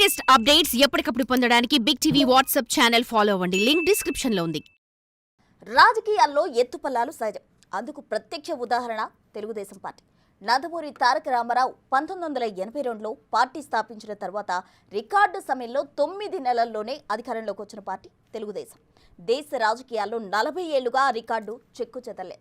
Latest updates ఎప్పటికప్పుడు పొందడానికి big TV WhatsApp channel follow అవ్వండి. లింక్ డిస్క్రిప్షన్ లో ఉంది. రాజకీయాల్లో ఎత్తుపల్లాలు సహజం. అందుకు ప్రత్యక్ష ఉదాహరణ తెలుగుదేశం పార్టీ. నందమూరి తారక రామారావు 1982లో పార్టీ స్థాపించిన తర్వాత రికార్డు సమయంలో 9 నెలల్లోనే అధికారంలోకి వచ్చిన పార్టీ తెలుగుదేశం. దేశ రాజకీయాల్లో 40 ఏళ్లుగా ఆ రికార్డు చెక్కుచెదలే.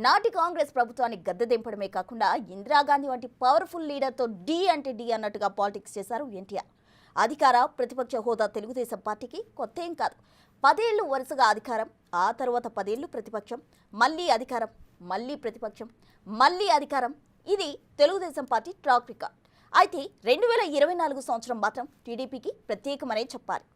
నాటి కాంగ్రెస్ ప్రభుత్వాన్ని గద్దెదింపడమే కాకుండా ఇందిరాగాంధీ వంటి పవర్ఫుల్ లీడర్తో డి అంటే డి అన్నట్టుగా పాలిటిక్స్ చేశారు ఎన్టీఆర్. అధికార ప్రతిపక్ష హోదా తెలుగుదేశం పార్టీకి కొత్త ఏం కాదు. 10 ఏళ్లు వరుసగా అధికారం, ఆ తర్వాత 10 ఏళ్లు ప్రతిపక్షం, మళ్లీ అధికారం, మళ్లీ ప్రతిపక్షం, మళ్లీ అధికారం. ఇది తెలుగుదేశం పార్టీ ట్రాక్ రికార్డ్. అయితే 2024 సంవత్సరం మాత్రం టీడీపీకి ప్రత్యేకమనే చెప్పాలి.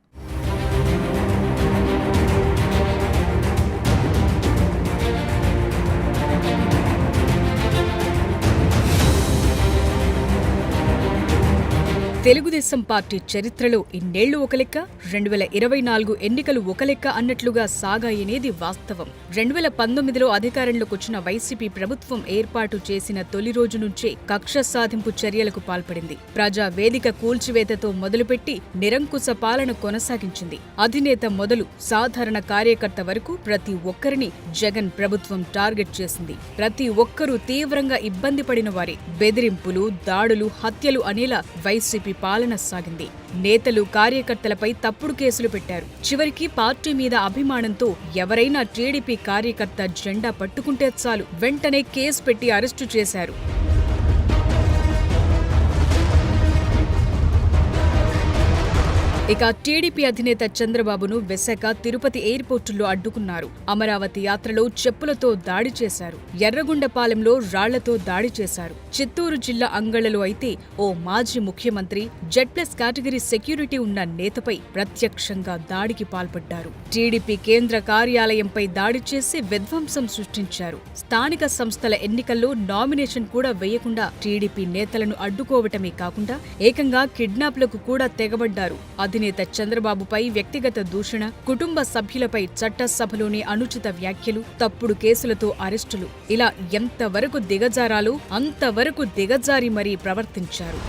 తెలుగుదేశం పార్టీ చరిత్రలో ఇన్నేళ్లు ఒక లెక్క, 2024 ఎన్నికలు ఒక లెక్క అన్నట్లుగా సాగాయనేది వాస్తవం. 2019లో అధికారంలోకొచ్చిన వైసీపీ ప్రభుత్వం ఏర్పాటు చేసిన తొలి రోజు నుంచే కక్ష సాధింపు చర్యలకు పాల్పడింది. ప్రజా వేదిక కూల్చివేతతో మొదలుపెట్టి నిరంకుశ పాలన కొనసాగించింది. అధినేత మొదలు సాధారణ కార్యకర్త వరకు ప్రతి ఒక్కరిని జగన్ ప్రభుత్వం టార్గెట్ చేసింది. ప్రతి ఒక్కరూ తీవ్రంగా ఇబ్బంది పడిన వారే. బెదిరింపులు, దాడులు, హత్యలు అనేలా వైసీపీ పాలన సాగింది. నేతలు, కార్యకర్తలపై తప్పుడు కేసులు పెట్టారు. చివరికి పార్టీ మీద అభిమానంతో ఎవరైనా టీడీపీ కార్యకర్త జెండా పట్టుకుంటే చాలు వెంటనే కేసు పెట్టి అరెస్టు చేశారు. ఇక టీడీపీ అధినేత చంద్రబాబును విశాఖ, తిరుపతి ఎయిర్పోర్టుల్లో అడ్డుకున్నారు. అమరావతి యాత్రలో చెప్పులతో దాడి చేశారు. ఎర్రగొండపాలెంలో రాళ్లతో దాడి చేశారు. చిత్తూరు జిల్లా అంగళ్లలో అయితే ఓ మాజీ ముఖ్యమంత్రి, జెడ్+ కేటగిరీ సెక్యూరిటీ ఉన్న నేతపై ప్రత్యక్షంగా దాడికి పాల్పడ్డారు. టీడీపీ కేంద్ర కార్యాలయంపై దాడి చేసి విధ్వంసం సృష్టించారు. స్థానిక సంస్థల ఎన్నికల్లో నామినేషన్ కూడా వేయకుండా టీడీపీ నేతలను అడ్డుకోవటమే కాకుండా ఏకంగా కిడ్నాప్లకు కూడా తెగబడ్డారు. అధినేత చంద్రబాబుపై వ్యక్తిగత దూషణ, కుటుంబ సభ్యులపై చట్టసభలోని అనుచిత వ్యాఖ్యలు, తప్పుడు కేసులతో అరెస్టులు, ఇలా ఎంతవరకు దిగజారాలో అంతవరకు దిగజారి మరీ ప్రవర్తించారు.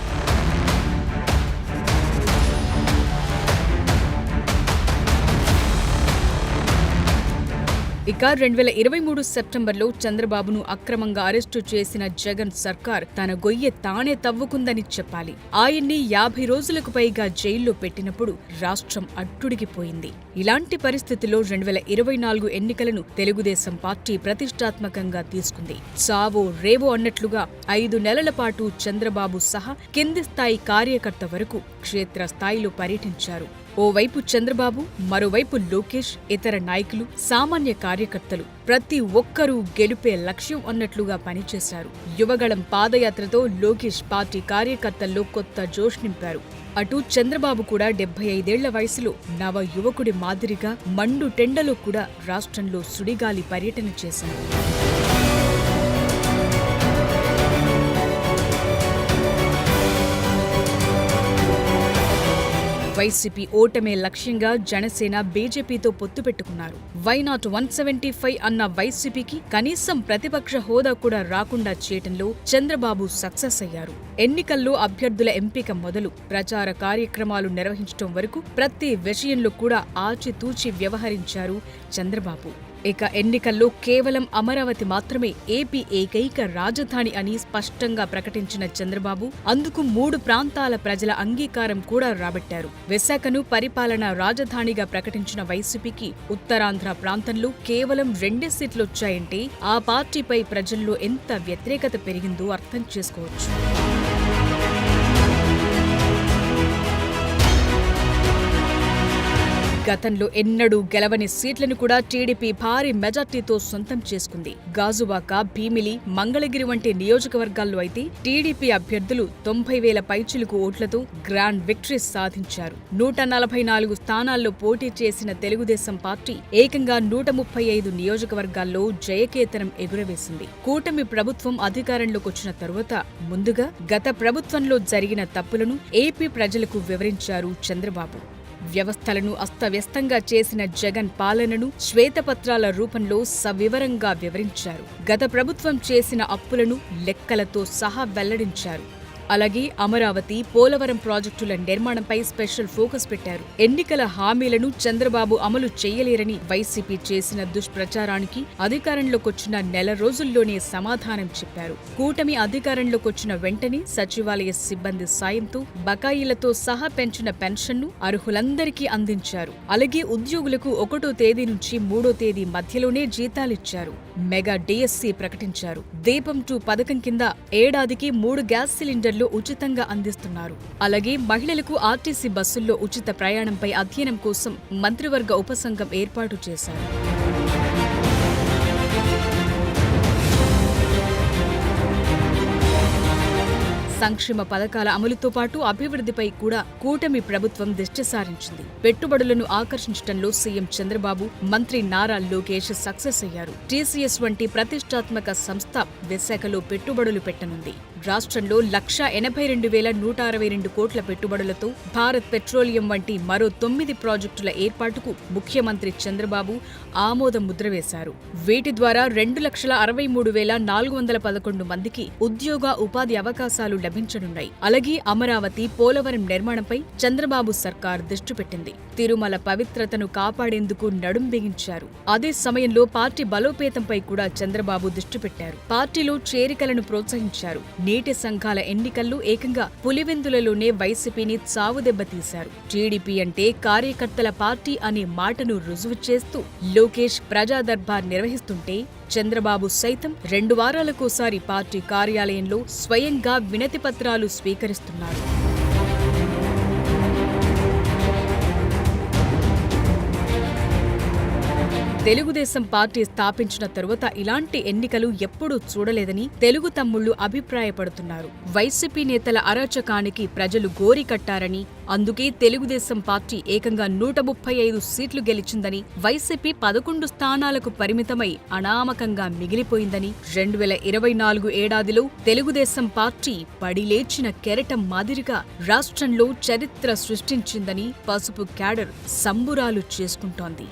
ఇక 2023 సెప్టెంబర్లో చంద్రబాబును అక్రమంగా అరెస్టు చేసిన జగన్ సర్కార్ తన గొయ్యె తానే తవ్వుకుందని చెప్పాలి. ఆయన్ని 50 రోజులకు పైగా జైల్లో పెట్టినప్పుడు రాష్ట్రం అట్టుడికిపోయింది. ఇలాంటి పరిస్థితుల్లో 2024 ఎన్నికలను తెలుగుదేశం పార్టీ ప్రతిష్టాత్మకంగా తీసుకుంది. చావో రేవో అన్నట్లుగా 5 నెలల పాటు చంద్రబాబు సహా కింది స్థాయి కార్యకర్త వరకు క్షేత్రస్థాయిలో పర్యటించారు. ఓవైపు చంద్రబాబు, మరోవైపు లోకేష్, ఇతర నాయకులు, సామాన్య కార్యకర్తలు ప్రతి ఒక్కరూ గెలుపే లక్ష్యం అన్నట్లుగా పనిచేశారు. యువగళం పాదయాత్రతో లోకేష్ పార్టీ కార్యకర్తల్లో కొత్త జోష్ నింపారు. అటు చంద్రబాబు కూడా 75 ఏళ్ల వయసులో నవ యువకుడి మాదిరిగా మండు టెండలో కూడా రాష్ట్రంలో సుడిగాలి పర్యటన చేశారు. వైసీపీ ఓటమే లక్ష్యంగా జనసేన, బీజేపీతో పొత్తు పెట్టుకున్నారు. వైనాట్ 175 అన్న వైసీపీకి కనీసం ప్రతిపక్ష హోదా కూడా రాకుండా చేయటంలో చంద్రబాబు సక్సెస్ అయ్యారు. ఎన్నికల్లో అభ్యర్థుల ఎంపిక మొదలు ప్రచార కార్యక్రమాలు నిర్వహించడం వరకు ప్రతి విషయంలో కూడా ఆచితూచి వ్యవహరించారు చంద్రబాబు. ఇక ఎన్నికల్లో కేవలం అమరావతి మాత్రమే ఏపీ ఏకైక రాజధాని అని స్పష్టంగా ప్రకటించిన చంద్రబాబు అందుకు 3 ప్రాంతాల ప్రజల అంగీకారం కూడా రాబట్టారు. విశాఖను పరిపాలనా రాజధానిగా ప్రకటించిన వైసీపీకి ఉత్తరాంధ్ర ప్రాంతంలో కేవలం 2 సీట్లొచ్చాయంటే ఆ పార్టీపై ప్రజల్లో ఎంత వ్యతిరేకత పెరిగిందో అర్థం చేసుకోవచ్చు. గతంలో ఎన్నడూ గెలవని సీట్లను కూడా టీడీపీ భారీ మెజార్టీతో సొంతం చేసుకుంది. గాజువాక, భీమిలి, మంగళగిరి వంటి నియోజకవర్గాల్లో అయితే టీడీపీ అభ్యర్థులు 90,000 పైచిలుకు ఓట్లతో గ్రాండ్ విక్టరీ సాధించారు. 144 స్థానాల్లో పోటీ చేసిన తెలుగుదేశం పార్టీ ఏకంగా 135 నియోజకవర్గాల్లో జయకేతనం ఎగురవేసింది. కూటమి ప్రభుత్వం అధికారంలోకొచ్చిన తరువాత ముందుగా గత ప్రభుత్వంలో జరిగిన తప్పులను ఏపీ ప్రజలకు వివరించారు చంద్రబాబు. వ్యవస్థలను అస్తవ్యస్తంగా చేసిన జగన్ పాలనను శ్వేతపత్రాల రూపంలో సవివరంగా వివరించారు. గత ప్రభుత్వం చేసిన అప్పులను లెక్కలతో సహా వెల్లడించారు. అలాగే అమరావతి, పోలవరం ప్రాజెక్టుల నిర్మాణంపై స్పెషల్ ఫోకస్ పెట్టారు. ఎన్నికల హామీలను చంద్రబాబు అమలు చేయలేరని వైసీపీ చేసిన దుష్ప్రచారానికి అధికారంలోకొచ్చిన నెల రోజుల్లోనే సమాధానం చెప్పారు. కూటమి అధికారంలోకొచ్చిన వెంటనే సచివాలయ సిబ్బంది సాయంతో బకాయిలతో సహా పెంచిన పెన్షన్ను అర్హులందరికీ అందించారు. అలాగే ఉద్యోగులకు 1వ తేదీ నుంచి 3వ తేదీ మధ్యలోనే జీతాలిచ్చారు. మెగా డిఎస్సి ప్రకటించారు. దీపం 2 పథకం కింద ఏడాదికి 3 గ్యాస్ సిలిండర్లు ఉచితంగా అందిస్తున్నారు. అలాగే మహిళలకు ఆర్టీసీ బస్సుల్లో ఉచిత ప్రయాణంపై అధ్యయనం కోసం మంత్రివర్గ ఉపసంఘం ఏర్పాటు చేశారు. సంక్షేమ పథకాల అమలుతో పాటు అభివృద్ధిపై కూడా కూటమి ప్రభుత్వం దృష్టి సారించింది. పెట్టుబడులను ఆకర్షించడంలో సీఎం చంద్రబాబు, మంత్రి నారా లోకేష్ సక్సెస్ అయ్యారు. టీసీఎస్ వంటి ప్రతిష్టాత్మక సంస్థ విశాఖలో పెట్టుబడులు పెట్టనుంది. రాష్ట్రంలో 1,82,162 కోట్ల పెట్టుబడులతో భారత్ పెట్రోలియం వంటి మరో 9 ప్రాజెక్టుల ఏర్పాటుకు ముఖ్యమంత్రి చంద్రబాబు ఆమోద ముద్ర వేశారు. వీటి ద్వారా 2,63,411 మందికి ఉద్యోగ ఉపాధి అవకాశాలు లభించనున్నాయి. అలాగే అమరావతి, పోలవరం నిర్మాణంపై చంద్రబాబు సర్కార్ దృష్టి పెట్టింది. తిరుమల పవిత్రతను కాపాడేందుకు నడుం బిగించారు. అదే సమయంలో పార్టీ బలోపేతంపై కూడా చంద్రబాబు దృష్టి పెట్టారు. పార్టీలో చేరికలను ప్రోత్సహించారు. నేటి సంఘాల ఎన్నికల్లో ఏకంగా పులివెందులలోనే వైసీపీని చావుదెబ్బతీశారు. టీడీపీ అంటే కార్యకర్తల పార్టీ అనే మాటను రుజువు చేస్తూ లోకేష్ ప్రజా దర్బార్ నిర్వహిస్తుంటే చంద్రబాబు సైతం 2 వారాలకోసారి పార్టీ కార్యాలయంలో స్వయంగా వినతి పత్రాలు స్వీకరిస్తున్నారు. తెలుగుదేశం పార్టీ స్థాపించిన తరువాత ఇలాంటి ఎన్నికలు ఎప్పుడూ చూడలేదని తెలుగు తమ్ముళ్లు అభిప్రాయపడుతున్నారు. వైసీపీ నేతల అరాచకానికి ప్రజలు గోరి కట్టారని, అందుకే తెలుగుదేశం పార్టీ ఏకంగా 135 సీట్లు గెలిచిందని, వైసీపీ 11 స్థానాలకు పరిమితమై అనామకంగా మిగిలిపోయిందని, 2024 ఏడాదిలో తెలుగుదేశం పార్టీ పడిలేచిన కెరటం మాదిరిగా రాష్ట్రంలో చరిత్ర సృష్టించిందని పసుపు క్యాడర్ సంబురాలు చేసుకుంటోంది.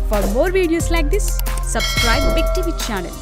For more videos like this, subscribe Big TV channel.